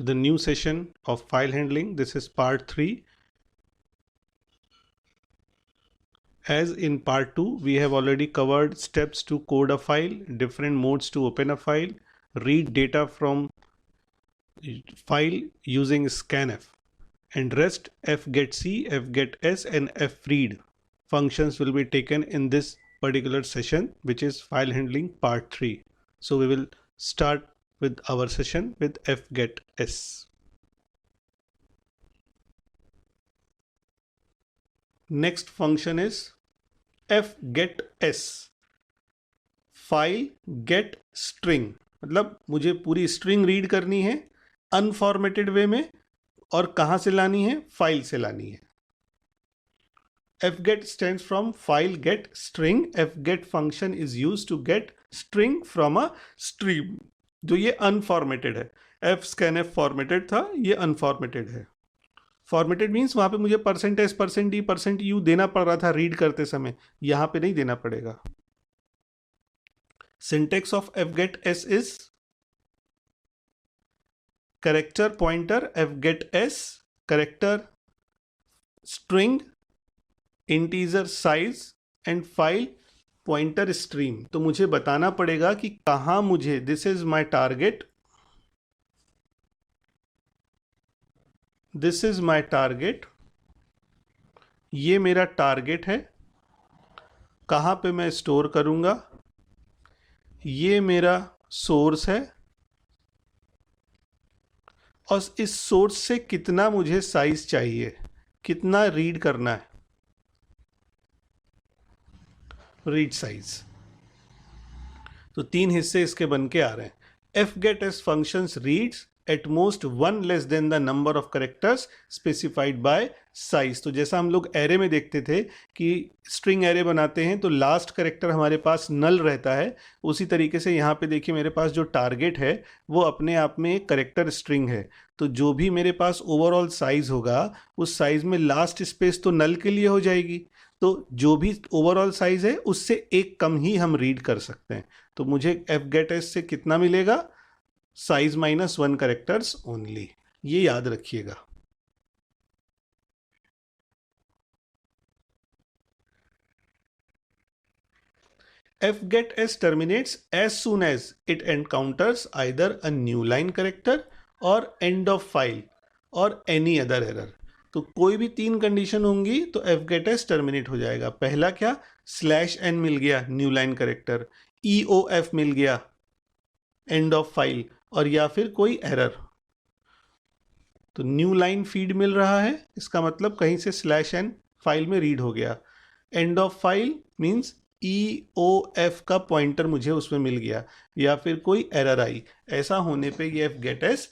the new session of file handling. This is part 3. As in part 2, we have already covered steps to code a file, different modes to open a file, read data from file using scanf, and rest fgetc, fgets, and fread functions will be taken in this particular session, which is file handling part 3. So we will start with our session with fgets. Next function is fgets, file gate string, मतलब मुझे पूरी string read करनी है unformatted वे में, और कहां से लानी है? फाइल से लानी है. fget stands from file get string. fget function is used to get string from a stream. जो ये अनफॉर्मेटेड है. fscanf फॉर्मेटेड था, ये अनफॉर्मेटेड है. फॉर्मेटेड मीन्स वहां पे मुझे %s, %d, %u देना पड़ रहा था रीड करते समय, यहां पे नहीं देना पड़ेगा. Syntax of fgets is character pointer fgets, character string, integer size and file pointer stream. तो मुझे बताना पड़ेगा कि कहां मुझे, this is my target, this is my target, ये मेरा टारगेट है, कहां पे मैं स्टोर करूंगा, ये मेरा सोर्स है, और इस सोर्स से कितना मुझे साइज चाहिए, कितना रीड करना है, रीड साइज. तो 3 हिस्से इसके बन के आ रहे हैं. fgets functions reads at most one less than the number of characters specified by size. तो जैसा हम लोग एरे में देखते थे कि स्ट्रिंग एरे बनाते हैं तो लास्ट कैरेक्टर हमारे पास नल रहता है, उसी तरीके से यहाँ पे देखिए मेरे पास जो टारगेट है वो अपने आप में एक कैरेक्टर स्ट्रिंग है. तो जो भी मेरे पास ओवरऑल साइज होगा उस साइज में लास्ट स्पेस तो नल के लिए हो जाएगी. तो जो भी ओवरऑल साइज है उससे एक कम ही हम रीड कर सकते हैं. तो मुझे fgets से कितना मिलेगा? Size -1 characters only. ये याद रखिएगा. fgets terminates as soon as it encounters either a new line character or end of file or any other error. तो कोई भी 3 कंडीशन होंगी तो fgets टर्मिनेट हो जाएगा. पहला क्या? /n मिल गया, न्यू लाइन कैरेक्टर, EOF मिल गया, एंड ऑफ फाइल, और या फिर कोई एरर. तो न्यू लाइन फीड मिल रहा है, इसका मतलब कहीं से /n फाइल में रीड हो गया. End of file means EOF का पॉइंटर मुझे उसमें मिल गया, या फिर कोई एरर आई. ऐसा होने पे ये fgets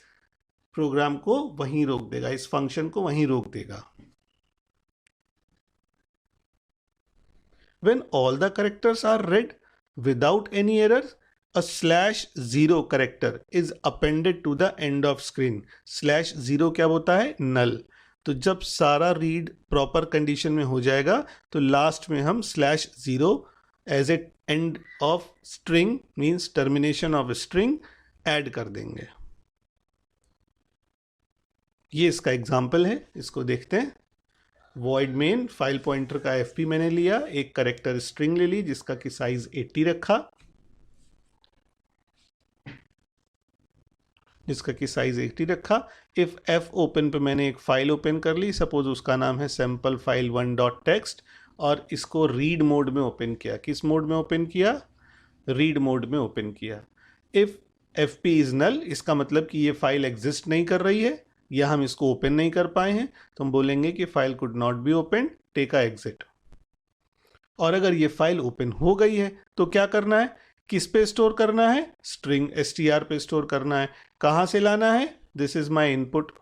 प्रोग्राम को वहीं रोक देगा, इस फंक्शन को वहीं रोक देगा. When all the characters are read without any errors, a /0 character is appended to the end of screen. /0 क्या होता है? null. तो जब सारा रीड प्रॉपर कंडीशन में हो जाएगा तो लास्ट में हम /0 as a end of string means termination of string add कर देंगे. ये इसका एग्जाम्पल है, इसको देखते हैं. void main, फाइल पॉइंटर का fp मैंने लिया, एक करेक्टर स्ट्रिंग ले ली जिसका कि साइज 80 रखा, जिसका कि साइज 80 रखा. इफ f ओपन पे मैंने एक फाइल ओपन कर ली, सपोज उसका नाम है sample file1.txt, और इसको रीड मोड में ओपन किया. किस मोड में ओपन किया? रीड मोड में ओपन किया. इफ fp इज नल, इसका मतलब कि ये फाइल एग्जिस्ट नहीं कर रही है या हम इसको ओपन नहीं कर पाए हैं, तो हम बोलेंगे कि file could not be open, take a exit. और अगर ये फाइल ओपन हो गई है तो क्या करना है? किस पे स्टोर करना है? स्ट्रिंग str पे स्टोर करना है. कहां से लाना है? दिस इज माय इनपुट,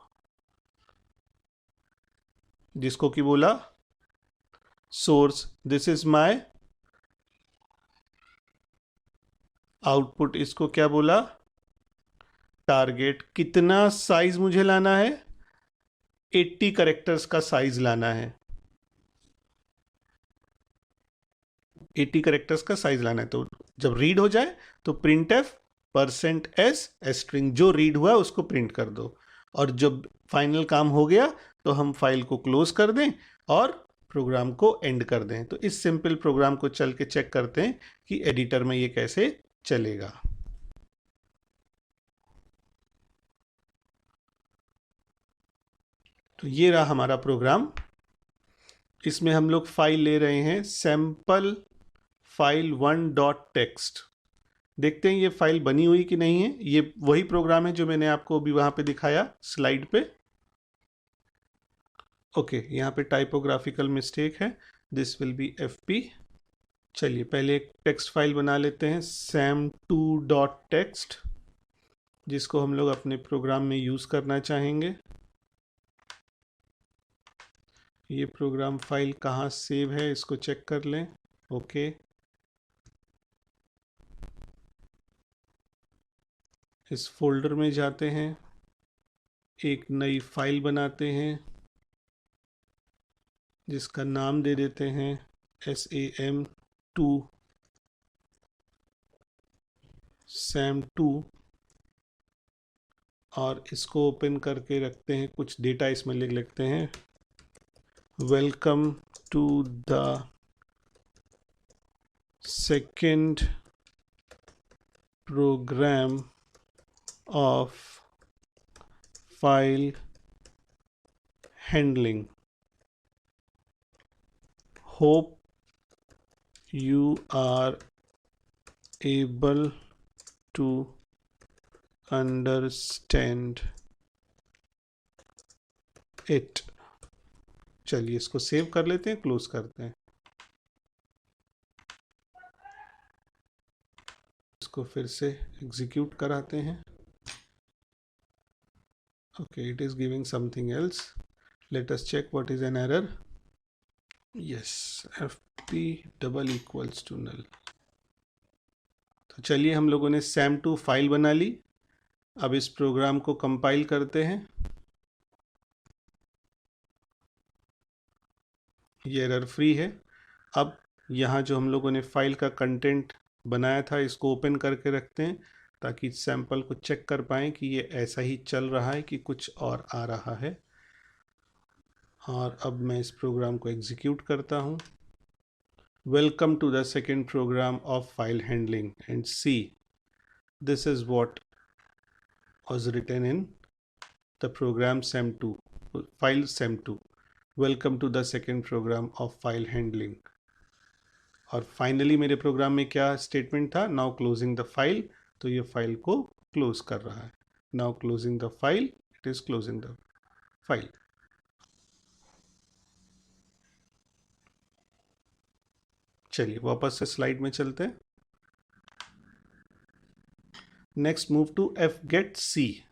जिसको कि बोला source. This is my output, इसको क्या बोला? टारगेट. कितना साइज मुझे लाना है? 80 कैरेक्टर्स का साइज लाना है. 80 कैरेक्टर्स का साइज लाना है. तो जब रीड हो जाए तो printf %s स्ट्रिंग जो रीड हुआ उसको प्रिंट कर दो. और जब फाइनल काम हो गया तो हम फाइल को क्लोज कर दें और प्रोग्राम को एंड कर दें। तो इस सिंपल प्रोग्राम को चल के चेक करते हैं कि एडिटर में ये कैसे चलेगा। तो ये रहा हमारा प्रोग्राम। इसमें हम लोग फाइल ले रहे हैं सैंपल फाइल 1.txt। देखते हैं ये फाइल बनी हुई कि नहीं है। ये वही प्रोग्राम है जो मैंने आपको अभी वहां पे दिखाया स्लाइड पे। ओके, यहाँ पे टाइपोग्राफिकल मिस्टेक है, दिस विल बी fp। चलिए पहले एक टेक्स्ट फाइल बना लेते हैं sam2.txt, जिसको हम लोग अपने प्रोग्राम में यूज करना चाहेंगे। ये प्रोग्राम फाइल कहाँ सेव है इसको चेक कर लें। ओके, इस फोल्डर में जाते हैं, एक नई फाइल बनाते हैं जिसका नाम दे देते हैं sam2 और इसको ओपन करके रखते हैं, कुछ डेटा इसमें लिख लेते हैं। Welcome to the second program of file handling, hope you are able to understand it। चलिए इसको सेव कर लेते हैं, क्लोज करते हैं। इसको फिर से एग्जीक्यूट कराते हैं। Okay, it is giving something else, let us check what is an error. Yes, fp double equals to null। तो चलिए हम लोगों ने sam2 फाइल बना ली। अब इस प्रोग्राम को कंपाइल करते हैं। ये एरर फ्री है। अब यहाँ जो हम लोगों ने फाइल का कंटेंट बनाया था इसको ओपन करके रखते हैं ताकि सैंपल को चेक कर पाएँ कि ये ऐसा ही चल रहा है कि कुछ और आ रहा है। और अब मैं इस प्रोग्राम को एग्जीक्यूट करता हूँ। Welcome to the second program of file handling and see this is what was written in the program sam2 file sam2। Welcome to the second program of file handling. और finally मेरे program में क्या statement था, now closing the file. तो ये file को close कर रहा है। Now closing the file, it is closing the file. चलिए वापस से स्लाइड में चलते हैं। Next move to fgetc।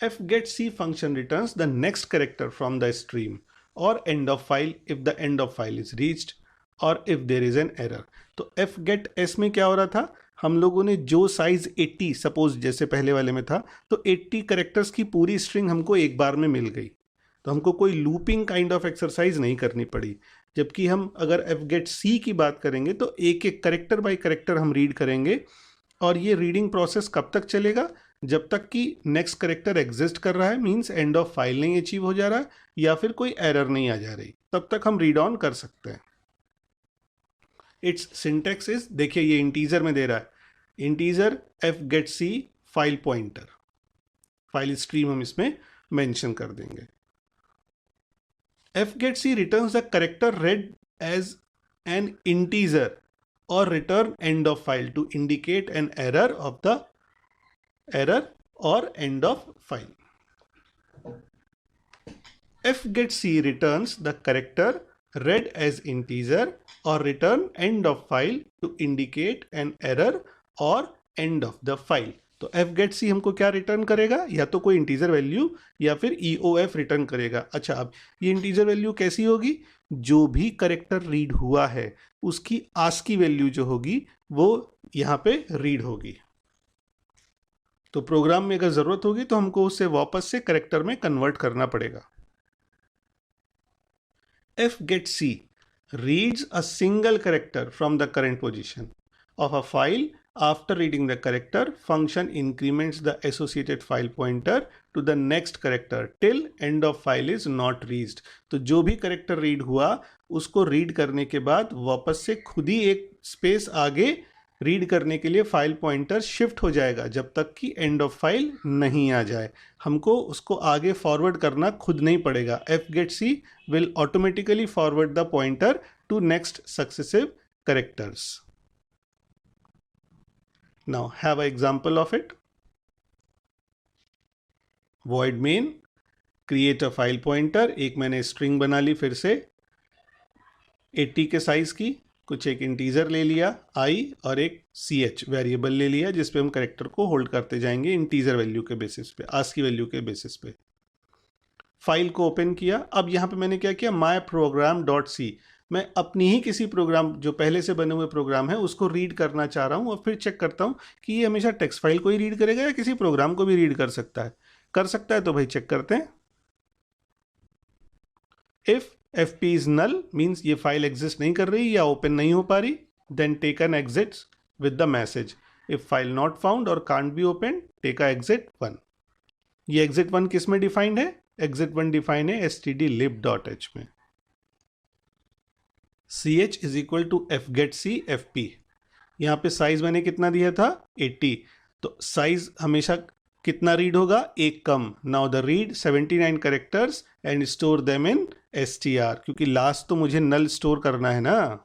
fgetc function returns the next character from the stream or end of file if the end of file is reached or if there is an error। तो fgetS में क्या हो रहा था, हम लोगों ने जो साइज 80 सपोज जैसे पहले वाले में था तो 80 करेक्टर्स की पूरी स्ट्रिंग हमको एक बार में मिल गई, तो हमको कोई लूपिंग काइंड ऑफ एक्सरसाइज नहीं करनी पड़ी। जबकि हम अगर fgetc की बात करेंगे तो एक एक करेक्टर बाय करेक्टर हम रीड करेंगे और ये रीडिंग प्रोसेस कब तक चलेगा, जब तक कि नेक्स्ट करेक्टर एग्जिस्ट कर रहा है, मींस एंड ऑफ फाइल नहीं अचीव हो जा रहा है या फिर कोई एरर नहीं आ जा रही, तब तक हम रीड ऑन कर सकते हैं। इट्स सिंटेक्स इज, देखिए ये इंटीजर में दे रहा है, integer fgetc file pointer, file stream हम इसमें मेंशन कर देंगे। fgetc returns the character read as an integer or return end of file to indicate an error or end of file। fgetc returns the character read as integer or return end of file to indicate an error or end of the file। तो fgetc हमको क्या return करेगा, या तो कोई integer value या फिर EOF return करेगा। अच्छा, अब ये इंटीजर वैल्यू कैसी होगी, जो भी करेक्टर रीड हुआ है उसकी ASCII वैल्यू जो होगी वो यहाँ पे रीड होगी। तो प्रोग्राम में अगर जरूरत होगी तो हमको उसे वापस से करेक्टर में कन्वर्ट करना पड़ेगा। fgetc reads a single character from the current position of a file After reading the character, function increments the associated file pointer to the next character till end of file is not reached. तो जो भी character read हुआ उसको read करने के बाद वापस से खुद ही एक स्पेस आगे रीड करने के लिए फाइल पॉइंटर शिफ्ट हो जाएगा जब तक कि एंड ऑफ फाइल नहीं आ जाए. हमको उसको आगे फॉरवर्ड करना खुद नहीं पड़ेगा. fgetc will automatically forward the pointer to next successive characters. Now have an example of it. Void main, create a file pointer. एक मैंने string बना ली फिर से 80 के साइज की, कुछ एक इंटीजर ले लिया i और एक ch वेरिएबल ले लिया जिस पे हम करेक्टर को होल्ड करते जाएंगे इंटीजर वैल्यू के बेसिस पे, ASCII वैल्यू के बेसिस पे. फाइल को ओपन किया. अब यहाँ पे मैंने क्या किया, माई प्रोग्राम डॉट सी, मैं अपनी ही किसी प्रोग्राम जो पहले से बने हुए प्रोग्राम है उसको रीड करना चाह रहा हूँ और फिर चेक करता हूँ कि ये हमेशा टेक्स्ट फाइल को ही रीड करेगा या किसी प्रोग्राम को भी रीड कर सकता है. तो भाई चेक करते हैं. If fp is null means ये फाइल एग्जिस्ट नहीं कर रही या ओपन नहीं हो पा रही, then take an exit with the message. if file not found or can't be opened, take a exit 1. ये exit 1 किस में डिफाइंड है? exit 1 डिफाइन है stdlib.h में. ch is equal to fgetc fp. यहाँ पे साइज मैंने कितना दिया था 80, तो साइज हमेशा कितना रीड होगा, एक कम. Now the read 79 characters and store them in str, क्योंकि लास्ट तो मुझे नल स्टोर करना है ना.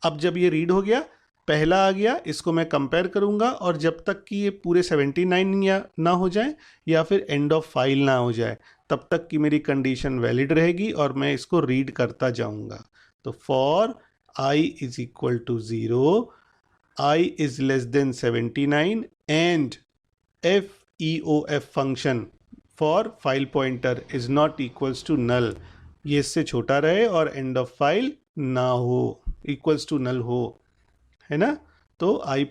अब जब ये रीड हो गया, पहला आ गया, इसको मैं कंपेयर करूंगा और जब तक कि ये पूरे 79 या ना हो जाए या फिर एंड ऑफ फाइल ना हो जाए तब तक की मेरी कंडीशन वैलिड रहेगी और मैं इसको रीड करता जाऊंगा. तो for i is equal to 0, i is less than 79 and feof function for file pointer is not equals to null, ये इससे छोटा रहे और एंड ऑफ फाइल ना हो, इक्वल्स टू नल हो, है ना. तो i++,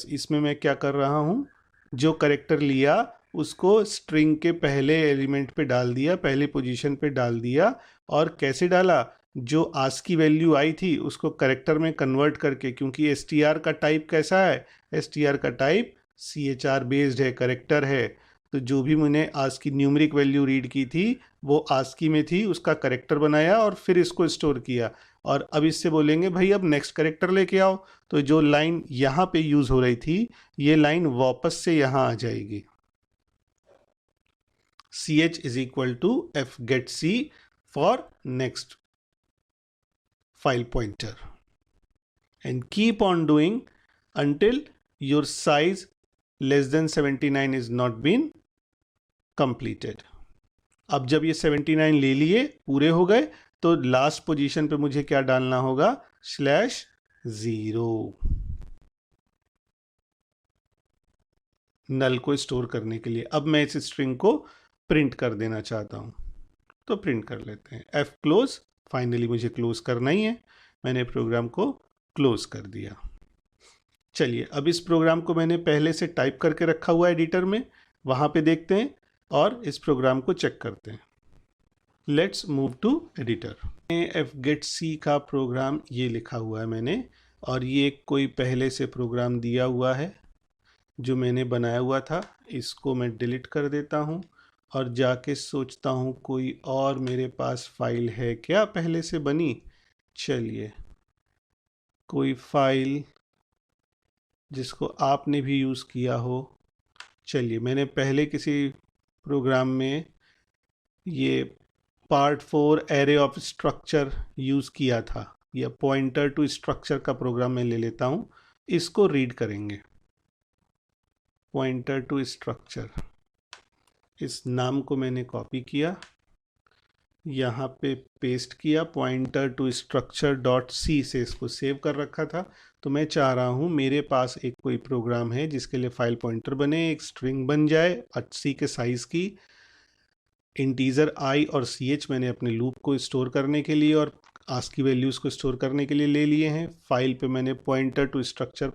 इसमें मैं क्या कर रहा हूँ, जो करेक्टर लिया उसको स्ट्रिंग के पहले एलिमेंट पे डाल दिया, पहले पोजीशन पे डाल दिया. और कैसे डाला, जो ASCII वैल्यू आई थी उसको करेक्टर में कन्वर्ट करके, क्योंकि str का टाइप कैसा है, str का टाइप CHR बेस्ड है, करेक्टर है. तो जो भी मैंने ASCII न्यूमेरिक वैल्यू रीड की थी वो ASCII में थी, उसका करेक्टर बनाया और फिर इसको स्टोर किया. और अब इससे बोलेंगे भाई अब नेक्स्ट करेक्टर लेके आओ, तो जो लाइन यहाँ पे यूज हो रही थी ये लाइन वापस से यहाँ आ जाएगी. ch is equal to fgetc for next file pointer and keep on doing until your size less than 79 is not been completed. अब जब ये 79 ले लिए, पूरे हो गए, तो लास्ट पोजीशन पे मुझे क्या डालना होगा, /0, नल को स्टोर करने के लिए. अब मैं इस स्ट्रिंग को प्रिंट कर देना चाहता हूं, तो प्रिंट कर लेते हैं. f क्लोज, फाइनली मुझे क्लोज करना ही है, मैंने प्रोग्राम को क्लोज कर दिया. चलिए अब इस प्रोग्राम को मैंने पहले से टाइप करके रखा हुआ है एडिटर में, वहाँ पे देखते हैं और इस प्रोग्राम को चेक करते हैं. Let's move to editor. fgetc का प्रोग्राम ये लिखा हुआ है मैंने, और ये कोई पहले से प्रोग्राम दिया हुआ है जो मैंने बनाया हुआ था. इसको मैं डिलीट कर देता हूँ और जाके सोचता हूँ कोई और मेरे पास फाइल है क्या पहले से बनी. चलिए, कोई फाइल जिसको आपने भी यूज़ किया हो. चलिए, मैंने पहले किसी प्रोग्राम में ये part 4 array of structure use किया था, या पॉइंटर टू स्ट्रक्चर का प्रोग्राम मैं ले लेता हूँ. इसको रीड करेंगे, पॉइंटर टू स्ट्रक्चर. इस नाम को मैंने कॉपी किया, यहाँ पे पेस्ट किया, पॉइंटर टू स्ट्रक्चर .c से इसको सेव कर रखा था. तो मैं चाह रहा हूँ मेरे पास एक कोई प्रोग्राम है जिसके लिए फाइल पॉइंटर बने, एक स्ट्रिंग बन जाए 80 के साइज़ की. इंटीजर i और ch मैंने अपने लूप को स्टोर करने के लिए और ASCII वैल्यूज़ को स्टोर करने के लिए ले लिए हैं. फाइल पे मैंने पॉइंटर टू स्ट्रक्चर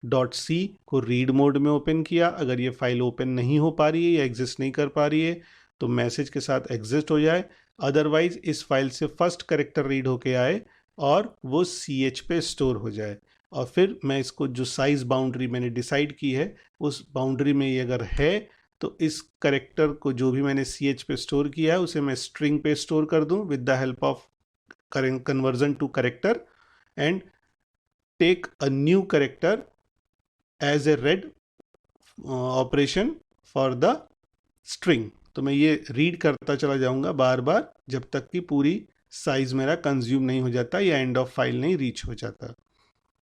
.c को रीड मोड में ओपन किया. अगर ये फाइल ओपन नहीं हो पा रही है या एग्जिस्ट नहीं कर पा रही है तो मैसेज के साथ एग्जिस्ट हो जाए, अदरवाइज इस फाइल से फर्स्ट कैरेक्टर रीड होके आए और वो ch पे स्टोर हो जाए. और फिर मैं इसको जो साइज बाउंड्री मैंने डिसाइड की है उस बाउंड्री में ये अगर है तो इस करेक्टर को जो भी मैंने CH पे स्टोर किया है उसे मैं स्ट्रिंग पे स्टोर कर दूं with the help of conversion to character and take a new character as a read operation for the string. तो मैं ये रीड करता चला जाऊंगा बार बार जब तक कि पूरी साइज मेरा कंज्यूम नहीं हो जाता या एंड ऑफ फाइल नहीं रीच हो जाता।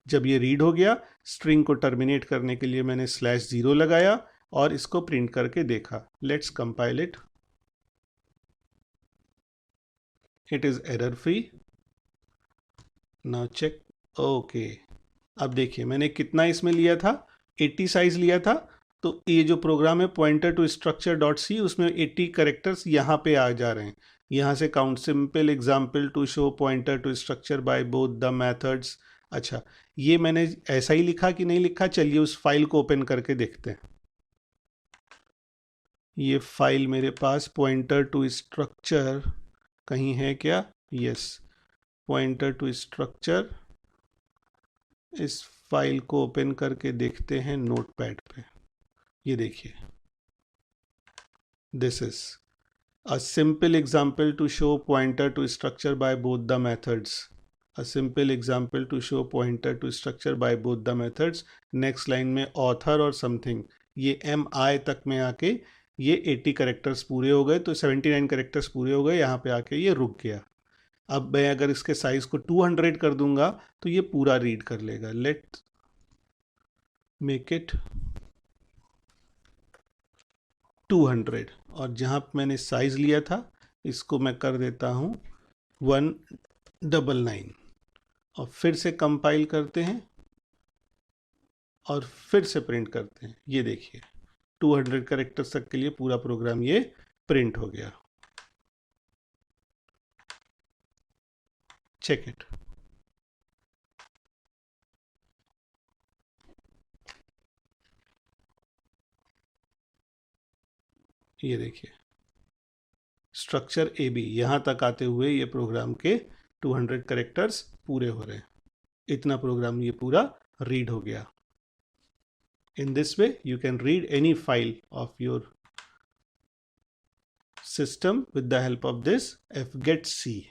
जब ये रीड हो गया, स्ट्रिंग को टर्मिनेट करने के लिए मैंने /0 लगाया और इसको प्रिंट करके देखा। Let's compile it. It is error free. Now check. Okay, अब देखिए मैंने कितना इसमें लिया था, 80 साइज लिया था। तो ये जो प्रोग्राम है pointer to structure dot C, उसमें 80 करेक्टर्स यहाँ पे आ जा रहे हैं। यहाँ से count simple example to show pointer to structure by both the methods. अच्छा, ये मैंने ऐसा ही लिखा कि नहीं लिखा, चलिए उस फाइल को ओपन करके देखते हैं। ये फाइल मेरे पास पॉइंटर टू स्ट्रक्चर कहीं है क्या? Yes, pointer to structure. इस फाइल को ओपन करके देखते हैं नोटपैड पे। ये देखिए, this is a simple example to show pointer to structure by both the methods. A simple example to show pointer to structure by both the methods. Next line में author और something, ये MI तक में आके ये 80 characters पूरे हो गए, तो 79 करेक्टर्स पूरे हो गए, यहाँ पे आके ये रुक गया। अब मैं अगर इसके साइज को 200 कर दूंगा तो ये पूरा रीड कर लेगा। लेट मेक इट 200 और जहाँ मैंने साइज लिया था इसको मैं कर देता हूँ 199 और फिर से कंपाइल करते हैं और फिर से प्रिंट करते हैं। ये देखिए 200 कैरेक्टर्स तक के लिए पूरा प्रोग्राम ये प्रिंट हो गया। Check it. ये देखिए स्ट्रक्चर AB, यहां तक आते हुए ये प्रोग्राम के 200 कैरेक्टर्स पूरे हो रहे हैं। इतना प्रोग्राम ये पूरा रीड हो गया। In this way, you can read any file of your system with the help of this fgetc.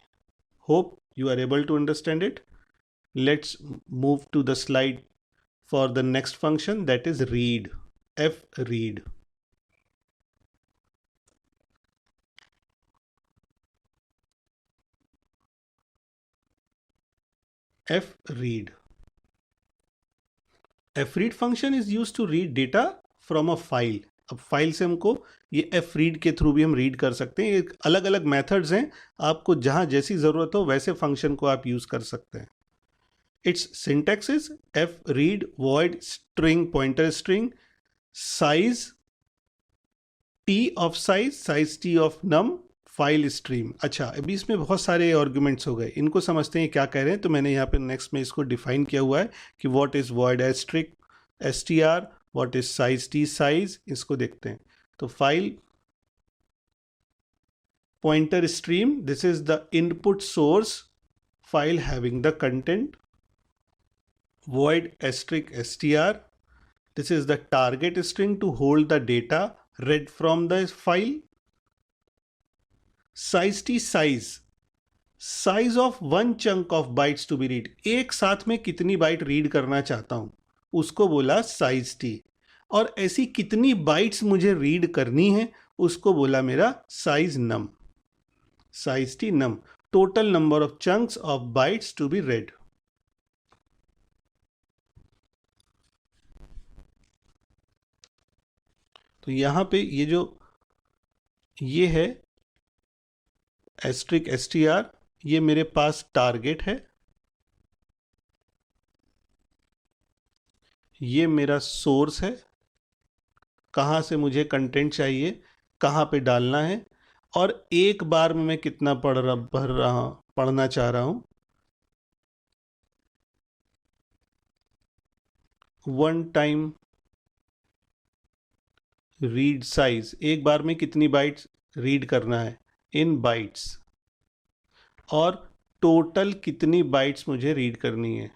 Hope you are able to understand it. Let's move to the slide for the next function, that is read. Fread. Fread. Fread function is used to read data from a file. अब file से हमको ये fread के through भी हम read कर सकते हैं। अलग अलग मेथड्स हैं, आपको जहां जैसी जरूरत हो वैसे फंक्शन को आप यूज कर सकते हैं। It's syntax is fread void string pointer string size t of size t of num file stream. अच्छा, अभी इसमें बहुत सारे आर्गुमेंट्स हो गए, इनको समझते हैं क्या कह रहे हैं। तो मैंने यहाँ पे नेक्स्ट में इसको डिफाइन किया हुआ है कि what is void str, what is size t size, इसको देखते हैं। तो file pointer stream, this is the input source file having the content. Void *str, this is the target string to hold the data read from the file. Size t size of one chunk of bytes to be read, एक साथ में कितनी bite read करना चाहता हूं उसको बोला size t, और ऐसी कितनी बाइट्स मुझे रीड करनी है उसको बोला मेरा size num. Size t num, total number of chunks of bytes to be read. तो यहां पे ये है *str, ये मेरे पास टारगेट है, ये मेरा सोर्स है, कहां से मुझे कंटेंट चाहिए, कहां पे डालना है, और एक बार में मैं कितना पढ़ना चाह रहा हूं। वन टाइम रीड साइज, एक बार में कितनी बाइट्स रीड करना है इन बाइट्स, और टोटल कितनी बाइट्स मुझे रीड करनी है।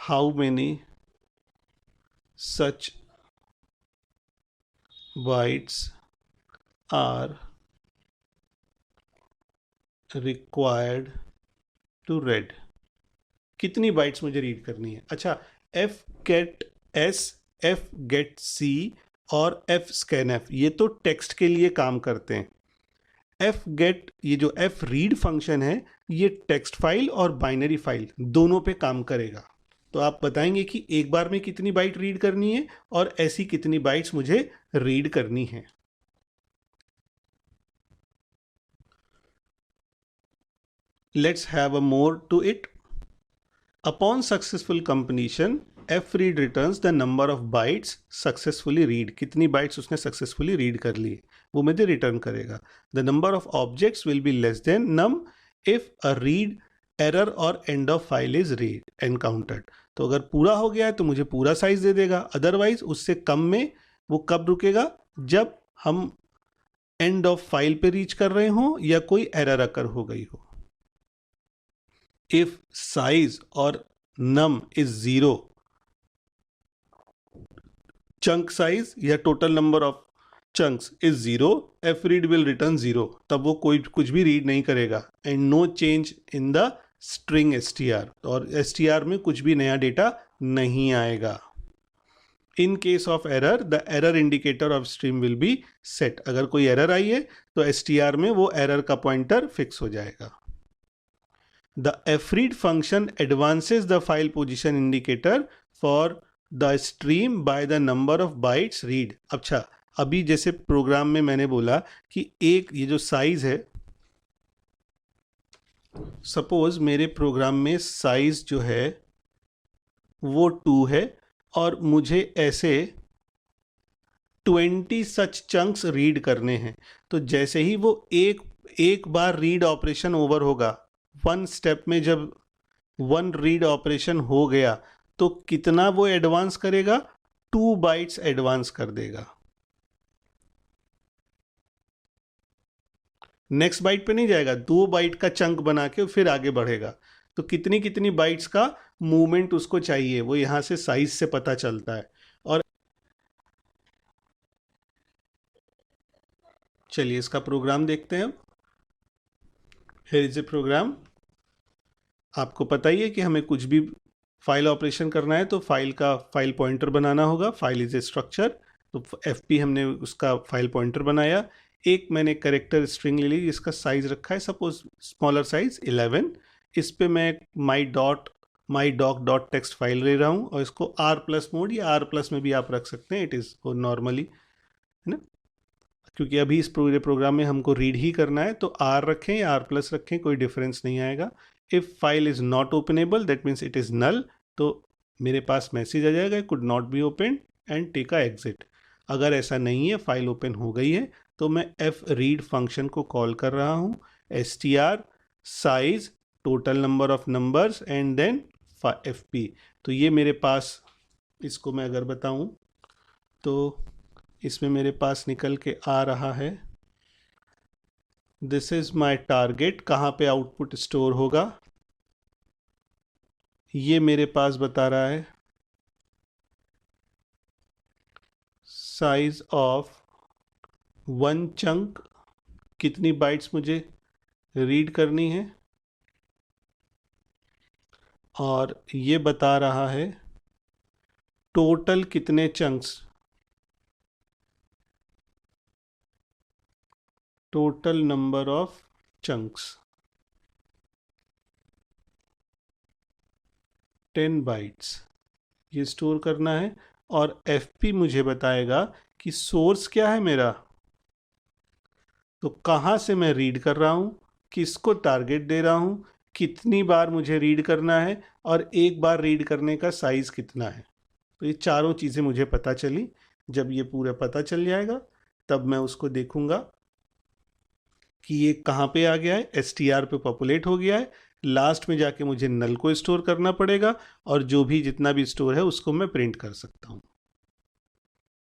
how many such bytes are required to read. कितनी बाइट्स मुझे रीड करनी है. अच्छा, F get S, F get C और एफ स्कैन एफ ये तो टेक्स्ट के लिए काम करते हैं. एफ गेट, ये जो एफ रीड फंक्शन है, ये टेक्स्ट फाइल और बाइनरी फाइल दोनों पे काम करेगा. तो आप बताएंगे कि एक बार में कितनी बाइट रीड करनी है और ऐसी कितनी बाइट्स मुझे रीड करनी है. Let's have a more to it. Upon successful completion, fread returns the number of bytes successfully read. कितनी bytes उसने successfully read कर ली वो मुझे return करेगा. The number of objects will be less than num if a read error or end of file is read encountered. तो अगर पूरा हो गया है तो मुझे पूरा साइज दे देगा, अदरवाइज उससे कम में वो कब रुकेगा, जब हम एंड ऑफ फाइल पे रीच कर रहे हो या कोई एरर अकर हो गई हो. If size or num is 0, chunk size या total number of chunks is 0, fread will return 0. तब वो कोई कुछ भी रीड नहीं करेगा. and no change in the string str, और str में कुछ भी नया डेटा नहीं आएगा. in case of error, the error indicator of stream will be set. अगर कोई एरर आई है तो str में वो एरर का पॉइंटर फिक्स हो जाएगा. The fread function advances the file position indicator for the stream by the number of bytes read. अच्छा, अभी जैसे प्रोग्राम में मैंने बोला कि एक ये जो साइज है, सपोज मेरे प्रोग्राम में साइज जो है वो 2 है और मुझे ऐसे 20 सच चंक्स रीड करने हैं. तो जैसे ही वो एक बार रीड ऑपरेशन ओवर होगा, वन स्टेप में जब वन रीड ऑपरेशन हो गया तो कितना वो एडवांस करेगा, 2 बाइट्स एडवांस कर देगा. नेक्स्ट बाइट पे नहीं जाएगा, 2 बाइट का चंक बना के फिर आगे बढ़ेगा. तो कितनी कितनी बाइट्स का मूवमेंट उसको चाहिए वो यहां से साइज से पता चलता है. और चलिए इसका प्रोग्राम देखते हैं. Here is a program. आपको पता ही है कि हमें कुछ भी फाइल ऑपरेशन करना है तो फाइल का फाइल पॉइंटर बनाना होगा. File is a structure. तो fp हमने उसका फाइल पॉइंटर बनाया. एक मैंने कैरेक्टर स्ट्रिंग ले ली जिसका साइज रखा है सपोज स्मॉलर साइज 11. इस पे मैं माई डॉक डॉट टेक्स्ट फाइल ले रहा हूँ और इसको r+ मोड या r+ में भी आप रख सकते हैं. इट इज़ नॉर्मली, है ना, क्योंकि अभी इस पूरे प्रोग्राम में हमको रीड ही करना है तो r रखें या r+ रखें, कोई डिफरेंस नहीं आएगा. If file is not openable that means it is null. तो मेरे पास मैसेज आ जाएगा could not be open and take a exit. अगर ऐसा नहीं है, फाइल ओपन हो गई है, तो मैं fread फंक्शन को कॉल कर रहा हूँ. str size total number of numbers and then fp. तो ये मेरे पास, इसको मैं अगर बताऊँ तो इसमें मेरे पास निकल के आ रहा है दिस इज माई टारगेट. कहाँ पे आउटपुट स्टोर होगा ये मेरे पास बता रहा है. साइज ऑफ वन चंक, कितनी बाइट्स मुझे रीड करनी है, और ये बता रहा है टोटल कितने chunks, total number of chunks 10 bytes ये स्टोर करना है. और fp मुझे बताएगा कि सोर्स क्या है मेरा, तो कहाँ से मैं रीड कर रहा हूँ, किसको टारगेट दे रहा हूँ, कितनी बार मुझे रीड करना है और एक बार रीड करने का साइज कितना है. तो ये चारों चीज़ें मुझे पता चली. जब ये पूरा पता चल जाएगा तब मैं उसको देखूंगा कि ये कहाँ पे आ गया है. str पे पॉपुलेट हो गया है. लास्ट में जाके मुझे नल को स्टोर करना पड़ेगा और जो भी जितना भी स्टोर है उसको मैं प्रिंट कर सकता हूँ.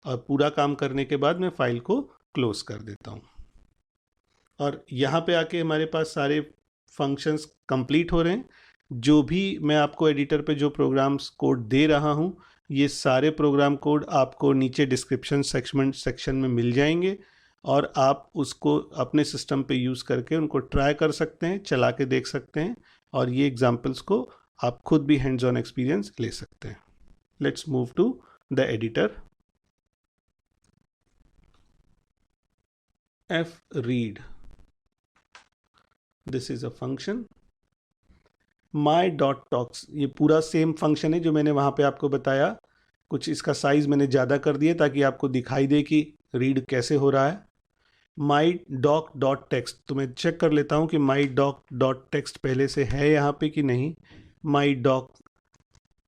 और पूरा काम करने के बाद मैं फाइल को क्लोज कर देता हूँ. और यहाँ पे आके हमारे पास सारे फंक्शंस कंप्लीट हो रहे हैं. जो भी मैं आपको एडिटर पे जो प्रोग्राम्स कोड दे रहा हूँ, ये सारे प्रोग्राम कोड आपको नीचे डिस्क्रिप्शन सेक्शन में मिल जाएंगे और आप उसको अपने सिस्टम पे यूज़ करके उनको ट्राई कर सकते हैं, चला के देख सकते हैं और ये एग्जाम्पल्स को आप खुद भी हैंड्स ऑन एक्सपीरियंस ले सकते हैं. Let's move to the editor. fread, this is a function. my.talks, ये पूरा सेम फंक्शन है जो मैंने वहाँ पे आपको बताया. कुछ इसका साइज मैंने ज़्यादा कर दिया ताकि आपको दिखाई दे कि रीड कैसे हो रहा है. mydoc.text, तो मैं चेक कर लेता हूँ कि mydoc.text पहले से है यहाँ पे कि नहीं. mydoc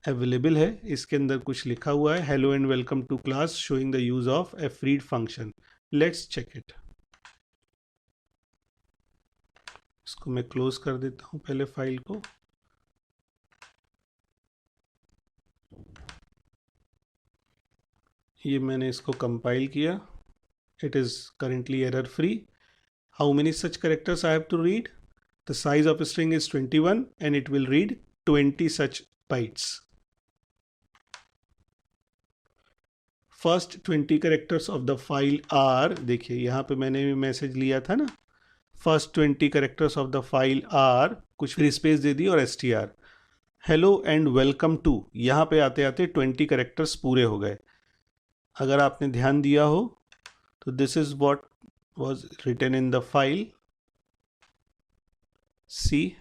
अवेलेबल है, इसके अंदर कुछ लिखा हुआ है, hello and welcome to class showing the use of fread function. Let's check it. इसको मैं क्लोज कर देता हूँ पहले फाइल को. ये मैंने इसको कंपाइल किया. It is currently error free. How many such characters I have to read? The size of string is 21 and it will read 20 such bytes. First 20 characters of the file are, देखिए यहाँ पे मैंने भी message लिया था ना, first 20 characters of the file are, कुछ free space दे दी और str. Hello and welcome to, यहाँ पे आते आते 20 कैरेक्टर्स पूरे हो गए. अगर आपने ध्यान दिया हो तो this is what was written in the file. See,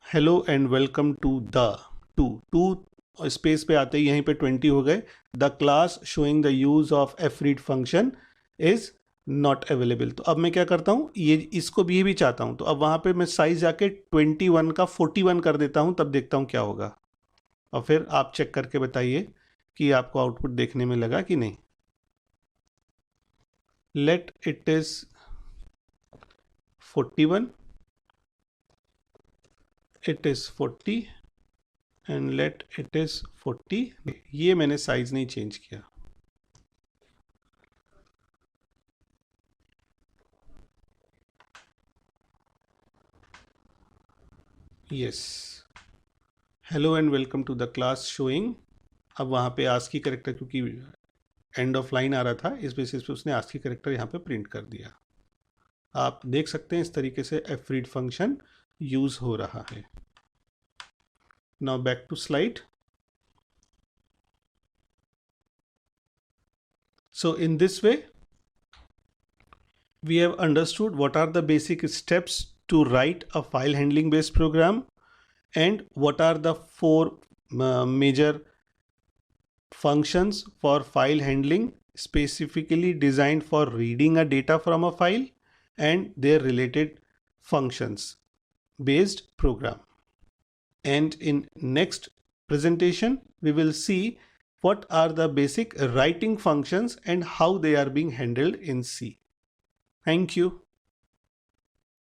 hello and welcome to the to space पे आते ही यहीं पे 20 हो गए. The class showing the use of fread function is not available. तो अब मैं क्या करता हूँ, ये इसको भी चाहता हूँ, तो अब वहाँ पे मैं साइज जाके 21 का 41 कर देता हूँ, तब देखता हूँ क्या होगा. और फिर आप चेक करके बताइए कि आपको आउटपुट देखने में लगा कि नहीं. Let it is 41, it is 40 and let it is 40. ये मैंने साइज नहीं चेंज किया. Yes, hello and welcome to the class showing. अब वहाँ पे आस्की कैरेक्टर, क्योंकि एंड ऑफ लाइन आ रहा था, इस बेसिस पे उसने आस्की कैरेक्टर यहाँ पे प्रिंट कर दिया. आप देख सकते हैं इस तरीके से fread फंक्शन यूज हो रहा है. Now back to slide. So in this way, we have understood what are the basic steps to write a file handling based program and what are the four major functions for file handling specifically designed for reading a data from a file and their related functions based program. And in next presentation, we will see what are the basic writing functions and how they are being handled in C. Thank you.